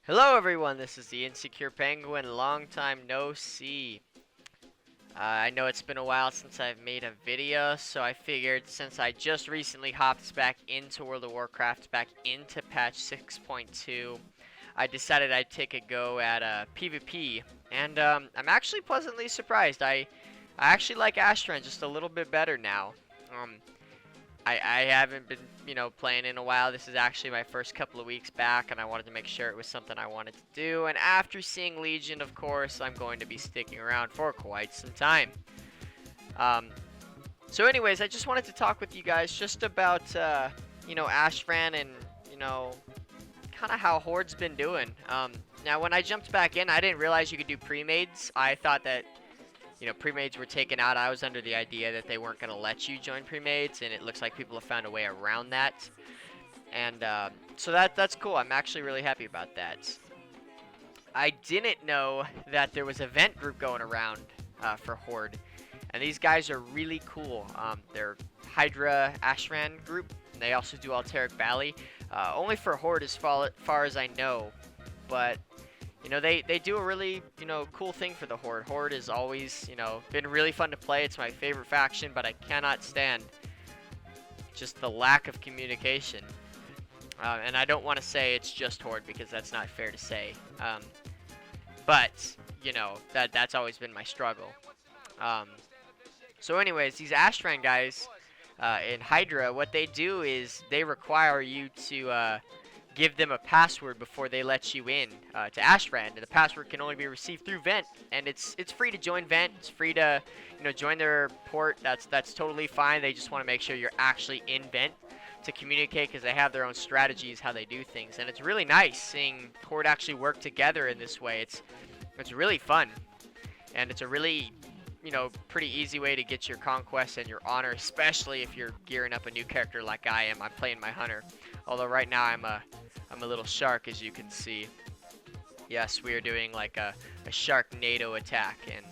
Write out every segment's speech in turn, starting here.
Hello everyone, this is the Insecure Penguin, long time no see. I know it's been a while since I've made a video, so I figured since I just recently hopped back into World of Warcraft, back into patch 6.2, I decided I'd take a go at PvP, and I'm actually pleasantly surprised. I actually like Ashran just a little bit better now. I haven't been, playing in a while. This is actually my first couple of weeks back, and I wanted to make sure it was something I wanted to do. And after seeing Legion, of course, I'm going to be sticking around for quite some time. So anyways, I just wanted to talk with you guys just about, Ashran and, kind of how Horde's been doing. Now, when I jumped back in, I didn't realize you could do pre-mades. I thought that pre-mades were taken out. I was under the idea that they weren't going to let you join pre-mades, and it looks like people have found a way around that. And so that's cool. I'm actually really happy about that. I didn't know that there was an event group going around for Horde, and these guys are really cool. They're Hydra Ashran group, and they also do Alteric Valley. Only for Horde as far as I know, but they do a really, cool thing for the Horde. Horde has always, been really fun to play. It's my favorite faction, but I cannot stand just the lack of communication. And I don't want to say it's just Horde because that's not fair to say. But, that's always been my struggle. So anyways, these Ashran guys in Hydra, what they do is they require you to give them a password before they let you in to Ashran, and the password can only be received through Vent, and it's free to join Vent. It's free to join their port. That's totally fine. They just want to make sure you're actually in Vent to communicate, because they have their own strategies how they do things, and it's really nice seeing Horde actually work together in this way. It's really fun, and it's a really pretty easy way to get your conquest and your honor, especially if you're gearing up a new character like I am. I'm playing my hunter, although right now I'm a little shark, as you can see. Yes, we are doing like a Sharknado attack, and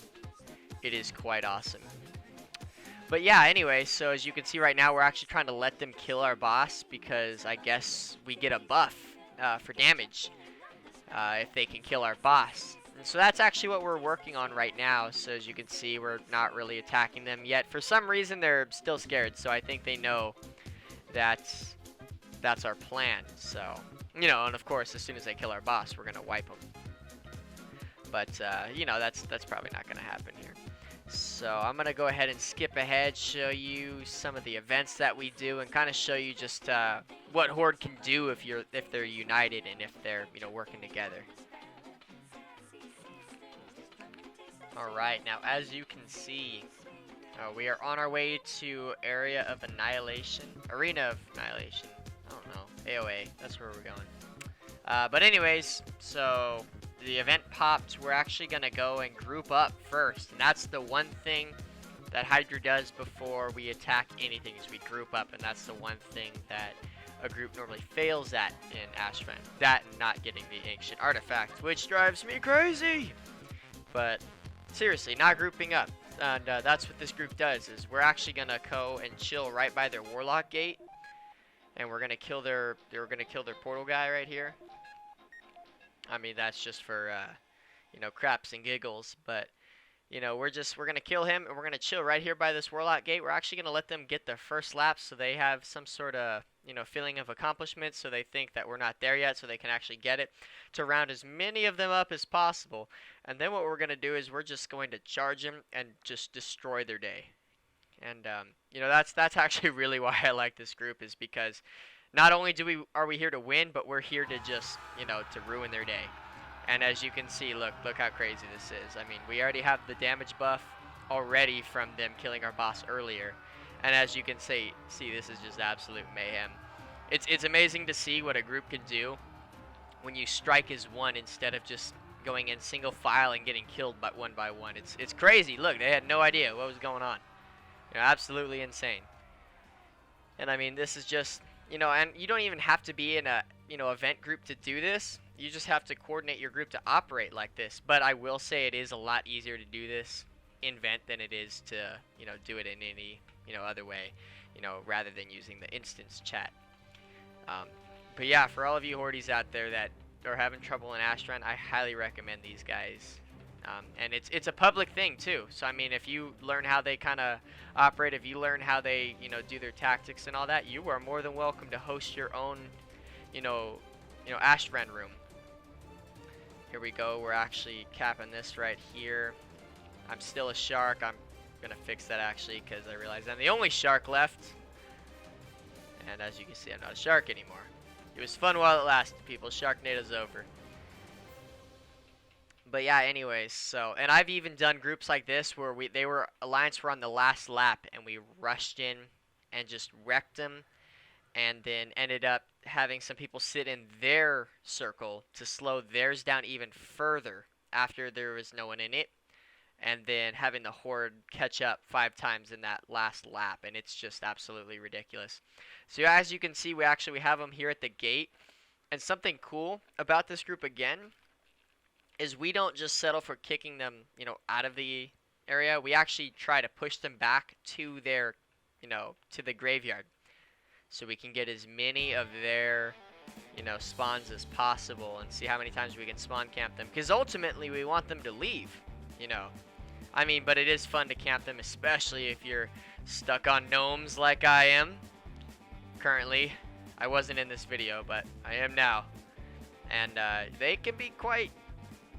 it is quite awesome. But yeah, anyway, so as you can see right now, we're actually trying to let them kill our boss, because I guess we get a buff for damage if they can kill our boss. And so that's actually what we're working on right now. So as you can see, we're not really attacking them yet. For some reason, they're still scared, so I think they know that that's our plan. So, and of course, as soon as they kill our boss, we're gonna wipe them. But that's probably not gonna happen here. So I'm gonna go ahead and skip ahead, show you some of the events that we do, and kind of show you just what Horde can do if they're united and if they're working together. Alright, now as you can see, we are on our way to Arena of Annihilation. I don't know. AOA, that's where we're going. But anyways, so the event popped. We're actually going to go and group up first. And that's the one thing that Hydra does before we attack anything, is we group up. And that's the one thing that a group normally fails at in Ashran. That and not getting the ancient artifact, which drives me crazy. But seriously, not grouping up. And that's what this group does, is we're actually going to go and chill right by their Warlock gate. And we're going to kill their portal guy right here. I mean, that's just for, craps and giggles. But, we're going to kill him, and we're going to chill right here by this Warlock gate. We're actually going to let them get their first lap, so they have some sort of, feeling of accomplishment, so they think that we're not there yet, so they can actually get it, to round as many of them up as possible. And then what we're going to do is we're just going to charge them and just destroy their day. And that's actually really why I like this group, is because not only are we here to win, but we're here to just to ruin their day. And as you can see, look how crazy this is. I mean, we already have the damage buff already from them killing our boss earlier. And as you can see, this is just absolute mayhem. It's amazing to see what a group can do when you strike as one instead of just going in single file and getting killed one by one. It's crazy. Look, they had no idea what was going on. Absolutely insane. And I mean, this is just, and you don't even have to be in a, event group to do this. You just have to coordinate your group to operate like this. But I will say it is a lot easier to do this in Vent than it is to, do it in any, other way, rather than using the instance chat. But yeah, for all of you Hordes out there that or having trouble in Ashran, I highly recommend these guys. And it's a public thing too. So I mean, if you learn how they kind of operate, if you learn how they do their tactics and all that, you are more than welcome to host your own Ashran room. Here we go. We're actually capping this right here. I'm still a shark. I'm gonna fix that actually because I realize I'm the only shark left. And as you can see, I'm not a shark anymore. It was fun while it lasted, people. Sharknado's over. But yeah, anyways, so, and I've even done groups like this where Alliance were on the last lap and we rushed in and just wrecked them, and then ended up having some people sit in their circle to slow theirs down even further after there was no one in it, and then having the Horde catch up 5 times in that last lap, and it's just absolutely ridiculous. So as you can see, we have them here at the gate, and something cool about this group again is we don't just settle for kicking them, out of the area. We actually try to push them back to their, to the graveyard, so we can get as many of their, spawns as possible and see how many times we can spawn camp them. Because ultimately, we want them to leave, I mean, but it is fun to camp them, especially if you're stuck on gnomes like I am currently. I wasn't in this video, but I am now. And they can be quite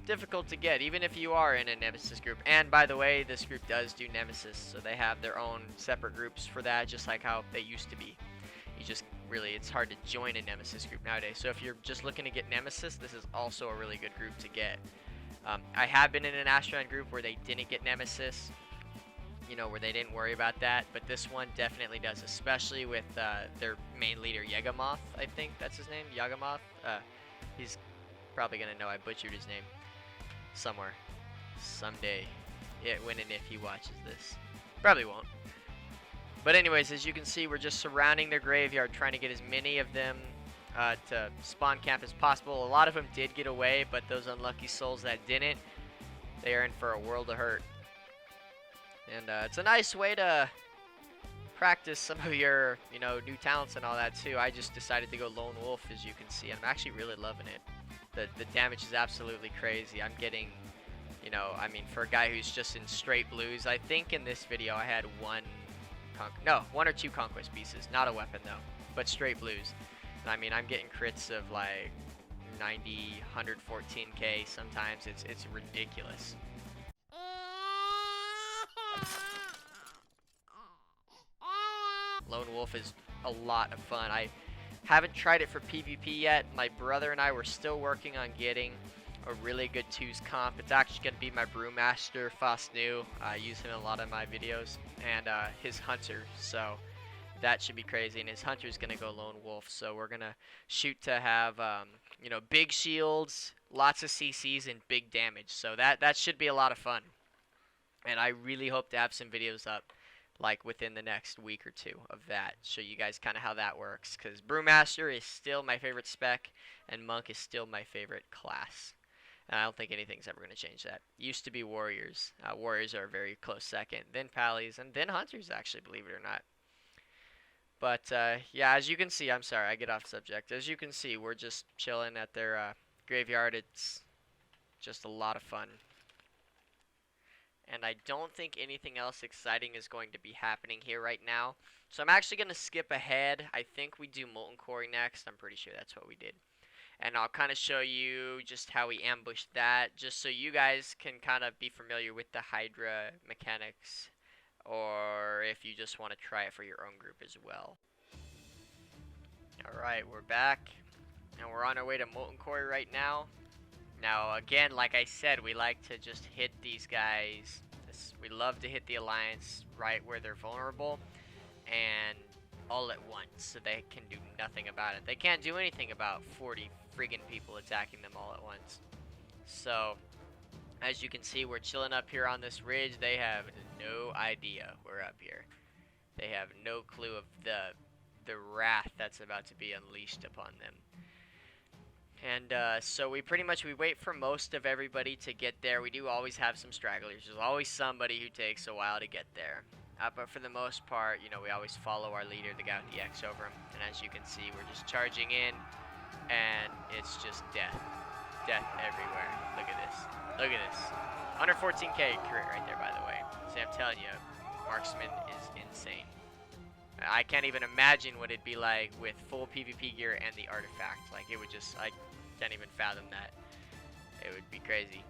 difficult to get, even if you are in a Nemesis group. And by the way, this group does do Nemesis, so they have their own separate groups for that, just like how they used to be. It's hard to join a Nemesis group nowadays. So if you're just looking to get Nemesis, this is also a really good group to get. I have been in an Ashran group where they didn't get Nemesis, where they didn't worry about that, but this one definitely does, especially with their main leader, Yagamoth, I think that's his name, Yagamoth. He's probably going to know I butchered his name somewhere, someday, when and if he watches this. Probably won't. But anyways, as you can see, we're just surrounding their graveyard, trying to get as many of them to spawn camp as possible. A lot of them did get away, but those unlucky souls that didn't, they are in for a world of hurt. And it's a nice way to practice some of your, new talents and all that too. I just decided to go lone wolf, as you can see, and I'm actually really loving it. The damage is absolutely crazy. I'm getting, I mean, for a guy who's just in straight blues, I think in this video I had one or two conquest pieces, not a weapon though, but straight blues. And I mean, I'm getting crits of like 90, 114k sometimes. It's ridiculous. Lone wolf is a lot of fun. I haven't tried it for PvP yet. My brother and I were still working on getting a really good 2s comp. It's actually going to be my brewmaster, Fosnu. I use him in a lot of my videos, and his hunter, so that should be crazy. And his hunter is going to go lone wolf, so we're going to shoot to have big shields, lots of CCs, and big damage. So that should be a lot of fun, and I really hope to have some videos up like within the next week or two of that, show you guys kind of how that works, because Brewmaster is still my favorite spec, and Monk is still my favorite class. And I don't think anything's ever going to change that. Used to be Warriors. Warriors are a very close second, then Pallies, and then Hunters, actually, believe it or not. But, yeah, as you can see, I'm sorry, I get off subject. As you can see, we're just chilling at their graveyard. It's just a lot of fun. And I don't think anything else exciting is going to be happening here right now. So I'm actually going to skip ahead. I think we do Molten Quarry next. I'm pretty sure that's what we did. And I'll kind of show you just how we ambushed that, just so you guys can kind of be familiar with the Hydra mechanics, or if you just want to try it for your own group as well. Alright, we're back, and we're on our way to Molten Quarry right now. Now, again, like I said, we like to just hit these guys. We love to hit the Alliance right where they're vulnerable, and all at once, so they can do nothing about it. They can't do anything about 40 friggin' people attacking them all at once. So, as you can see, we're chilling up here on this ridge. They have no idea we're up here. They have no clue of the wrath that's about to be unleashed upon them. And so we wait for most of everybody to get there. We do always have some stragglers. There's always somebody who takes a while to get there. But for the most part, we always follow our leader, the guy with the X over him. And as you can see, we're just charging in. and it's just death. Death everywhere. Look at this. Look at this. 114k crit right there, by the way. See, I'm telling you, marksman is insane. I can't even imagine what it'd be like with full PvP gear and the artifact. Like, it would just, I can't even fathom that. It would be crazy.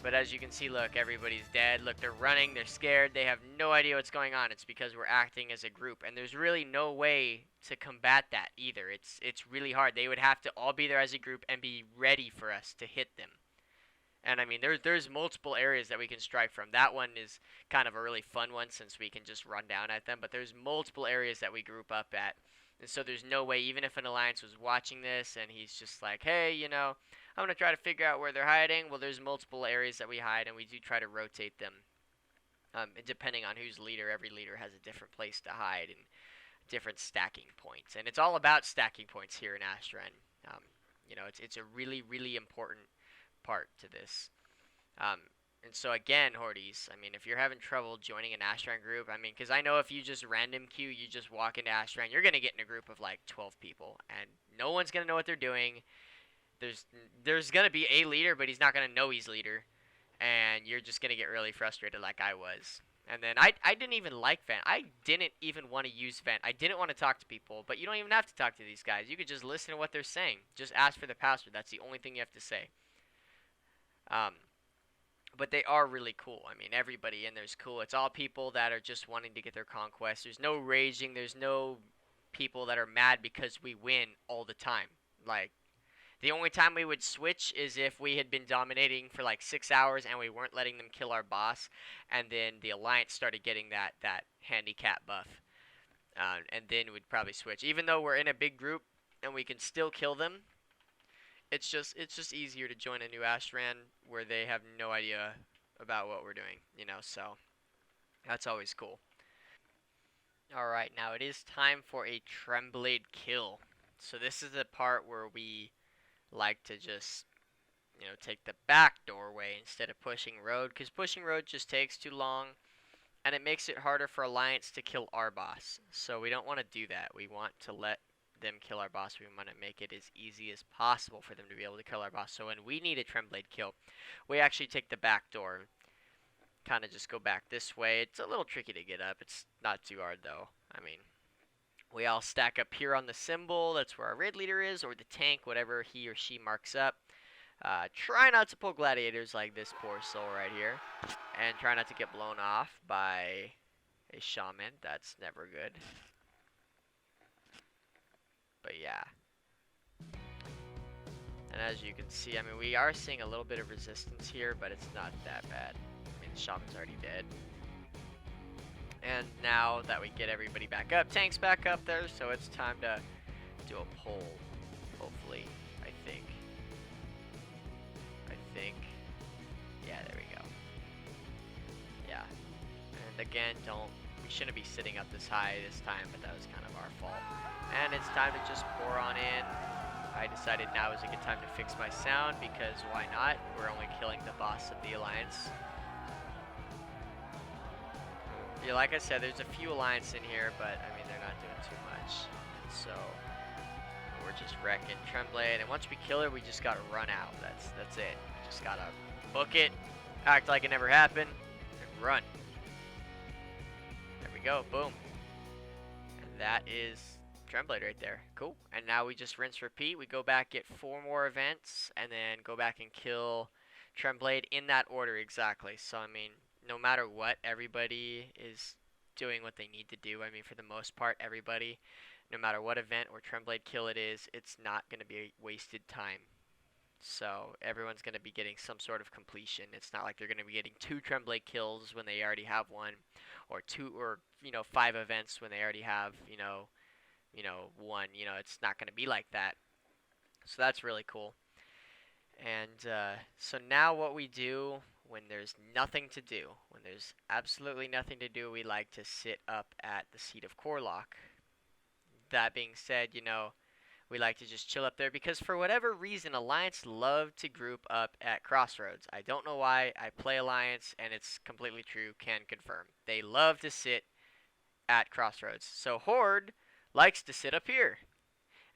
But as you can see, look, everybody's dead. Look, they're running, they're scared, they have no idea what's going on. It's because we're acting as a group, and there's really no way to combat that either. It's really hard. They would have to all be there as a group and be ready for us to hit them. And I mean, there's multiple areas that we can strike from. That one is kind of a really fun one since we can just run down at them. But there's multiple areas that we group up at. And so there's no way, even if an alliance was watching this and he's just like, hey, you know, I'm going to try to figure out where they're hiding. Well, there's multiple areas that we hide, and we do try to rotate them. Depending on who's leader, every leader has a different place to hide and different stacking points. And it's all about stacking points here in Ashran. You know, it's a really, really important part to this. Um, and so again, Hordes, I mean, if you're having trouble joining an Ashran group, I mean, because I know if you just random queue, you just walk into Ashran, you're going to get in a group of like 12 people, and no one's going to know what they're doing. There's going to be a leader, but he's not going to know he's leader, and you're just going to get really frustrated like I was. And then I didn't even like Vent. I didn't even want to use Vent. I didn't want to talk to people, but you don't even have to talk to these guys. You could just listen to what they're saying. Just ask for the password. That's the only thing you have to say. Um, but they are really cool. I mean, everybody in there's cool. It's all people that are just wanting to get their conquest. There's no raging. There's no people that are mad because we win all the time. Like, the only time we would switch is if we had been dominating for like 6 hours and we weren't letting them kill our boss, and then the alliance started getting that handicap buff, and then we'd probably switch. Even though we're in a big group and we can still kill them, it's just easier to join a new Ashran where they have no idea about what we're doing, you know. So that's always cool. All right, now it is time for a Tremblade kill. So this is the part where we like to just, you know, take the back doorway instead of pushing road, because pushing road just takes too long and it makes it harder for alliance to kill our boss. So we don't want to do that. We want to let them kill our boss. We want to make it as easy as possible for them to be able to kill our boss. So when we need a Tremblade kill, we actually take the back door, kind of just go back this way. It's a little tricky to get up. It's not too hard though. I mean, we all stack up here on the symbol. That's where our raid leader is, or the tank, whatever he or she marks up. Try not to pull gladiators like this poor soul right here. And try not to get blown off by a shaman. That's never good. But yeah. And as you can see, I mean, we are seeing a little bit of resistance here, but it's not that bad. I mean, the shaman's already dead. And now that we get everybody back up, tank's back up there, so it's time to do a poll, hopefully, I think. Yeah, there we go. Yeah. And again, we shouldn't be sitting up this high this time, but that was kind of our fault. And it's time to just pour on in. I decided now is a good time to fix my sound, because why not? We're only killing the boss of the alliance. Yeah, like I said, there's a few alliance in here, but I mean, they're not doing too much. And so we're just wrecking Tremblade, and once we kill her, we just gotta run out. That's it. Just gotta book it, act like it never happened, and run. There we go, boom. And that is Tremblade right there. Cool. And now we just rinse repeat. We go back, get 4 more events, and then go back and kill Tremblade in that order exactly. So I mean, no matter what, everybody is doing what they need to do. I mean, for the most part, everybody, no matter what event or Tremblade kill it is, it's not going to be wasted time. So everyone's going to be getting some sort of completion. It's not like they're going to be getting 2 Tremblade kills when they already have 1, or 2, or 5 events when they already have 1. It's not going to be like that. So that's really cool. And so now what we do when there's nothing to do, when there's absolutely nothing to do, we like to sit up at the seat of Corlock. That being said, we like to just chill up there, because for whatever reason, Alliance love to group up at Crossroads. I don't know why. I play Alliance, and it's completely true, can confirm. They love to sit at Crossroads. So Horde likes to sit up here.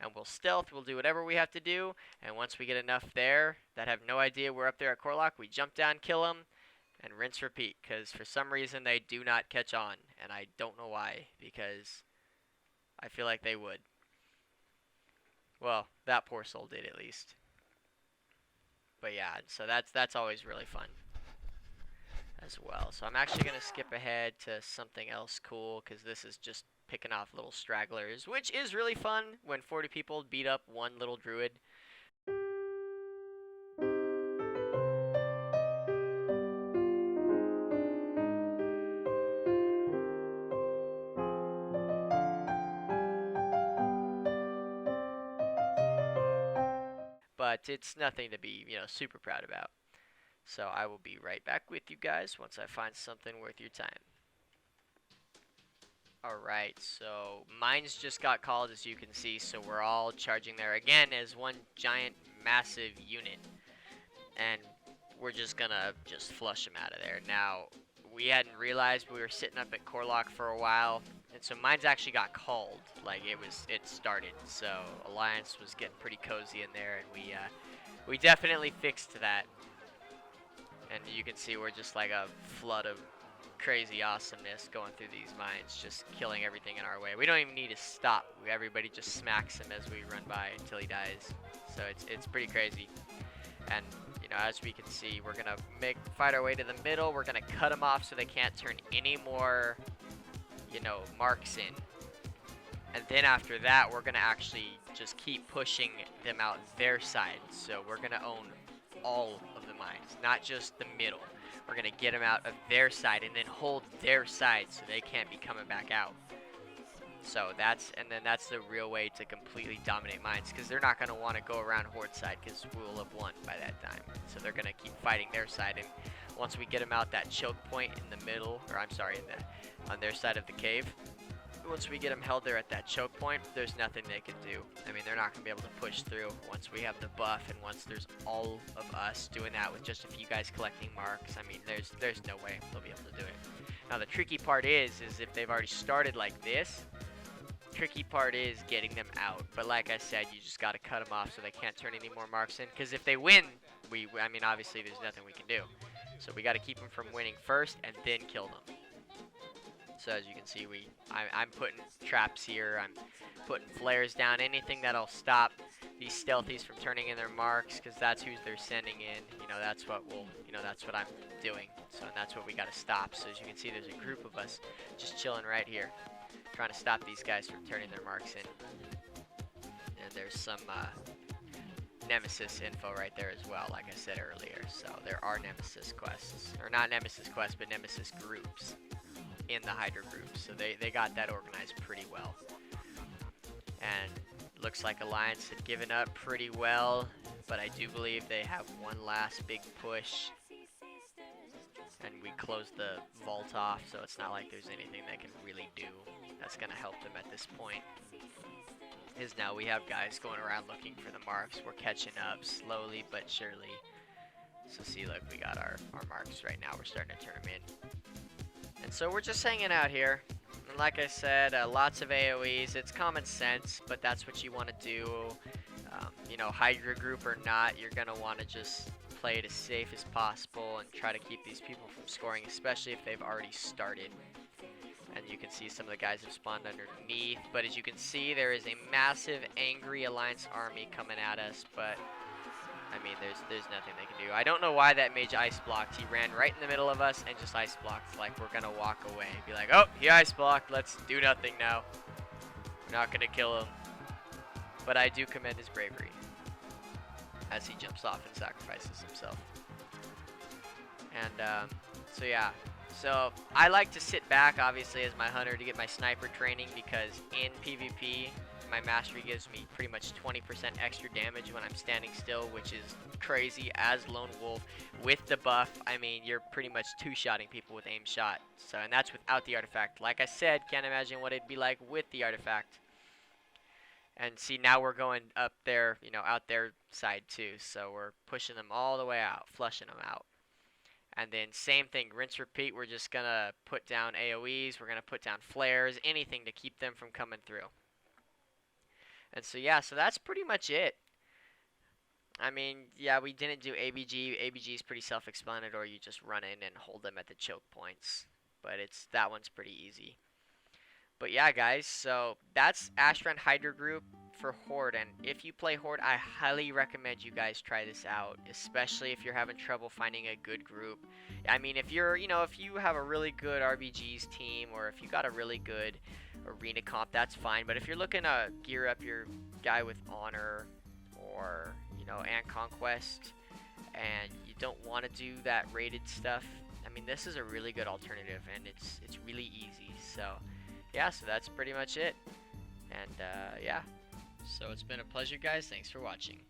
and we'll stealth, we'll do whatever we have to do, and once we get enough there that have no idea we're up there at Corlock, we jump down, kill them, and rinse repeat, because for some reason they do not catch on, and I don't know why, because I feel like they would. Well, that poor soul did at least. But yeah, so that's always really fun as well. So I'm actually going to skip ahead to something else cool, because this is just picking off little stragglers, which is really fun when 40 people beat up one little druid. But it's nothing to be, super proud about. So I will be right back with you guys once I find something worth your time. Alright, so mines just got called, as you can see, so we're all charging there again as one giant massive unit. And we're just gonna flush them out of there. Now, we hadn't realized we were sitting up at Corlock for a while, and so mines actually got called. Like, it started, so Alliance was getting pretty cozy in there, and we definitely fixed that. And you can see we're just like a flood of crazy awesomeness going through these mines, just killing everything in our way. We don't even need to stop. Everybody just smacks him as we run by until he dies. So it's pretty crazy. And as we can see, we're gonna fight our way to the middle. We're gonna cut them off so they can't turn any more, marks in. And then after that, we're gonna actually just keep pushing them out their side. So we're gonna own all of the mines, not just the middle. We're gonna get them out of their side and then hold their side so they can't be coming back out. So that's the real way to completely dominate mines, because they're not gonna want to go around Horde side, because we'll have won by that time. So they're gonna keep fighting their side, and once we get them out that choke point in the middle, or I'm sorry, on their side of the cave, once we get them held there at that choke point, there's nothing they can do. I mean, they're not going to be able to push through once we have the buff, and once there's all of us doing that with just a few guys collecting marks. I mean, there's no way they'll be able to do it. Now, the tricky part is if they've already started like this, tricky part is getting them out. But like I said, you just got to cut them off so they can't turn any more marks in, because if they win, I mean, obviously there's nothing we can do. So we got to keep them from winning first and then kill them. So as you can see, I'm putting traps here, I'm putting flares down, anything that'll stop these stealthies from turning in their marks, because that's who they're sending in. That's what that's what I'm doing. So and that's what we got to stop. So as you can see, there's a group of us just chilling right here, trying to stop these guys from turning their marks in. And there's some Nemesis info right there as well, like I said earlier. So there are Nemesis quests, or not Nemesis quests, but Nemesis groups in the Hydra group, so they got that organized pretty well. And looks like Alliance had given up pretty well, but I do believe they have one last big push, and we closed the vault off, so it's not like there's anything they can really do that's gonna help them at this point. Is now we have guys going around looking for the marks. We're catching up slowly but surely. So see, look, we got our marks right now. We're starting to turn them in. And so we're just hanging out here, and like I said, lots of AoEs. It's common sense, but that's what you want to do. Hydra group or not, you're going to want to just play it as safe as possible and try to keep these people from scoring, especially if they've already started. And you can see some of the guys have spawned underneath, but as you can see, there is a massive angry Alliance army coming at us, but I mean, there's nothing they can do. I don't know why that mage ice blocked. He ran right in the middle of us and just ice blocked, like we're gonna walk away. Be like, oh, he ice blocked. Let's do nothing now. We're not gonna kill him. But I do commend his bravery as he jumps off and sacrifices himself. And so yeah. So I like to sit back, obviously, as my hunter to get my sniper training, because in PvP, my mastery gives me pretty much 20% extra damage when I'm standing still, which is crazy as lone wolf. With the buff, I mean, you're pretty much two-shotting people with aim shot. So, and that's without the artifact. Like I said, can't imagine what it'd be like with the artifact. And see, now we're going up there, out their side too. So we're pushing them all the way out, flushing them out. And then same thing, rinse, repeat. We're just gonna put down AoEs. We're gonna put down flares, anything to keep them from coming through. And so yeah, so that's pretty much it. I mean, yeah, we didn't do ABG. ABG is pretty self-explanatory. You just run in and hold them at the choke points. But that one's pretty easy. But yeah, guys, so that's Ashran Hydra group for Horde. And if you play Horde, I highly recommend you guys try this out, especially if you're having trouble finding a good group. I mean, if you're, if you have a really good RBGs team, or if you got a really good arena comp, that's fine. But if you're looking to gear up your guy with Honor, or and Conquest, and you don't want to do that rated stuff, I mean, this is a really good alternative, and it's really easy. So yeah, so that's pretty much it. And yeah, so it's been a pleasure, guys. Thanks for watching.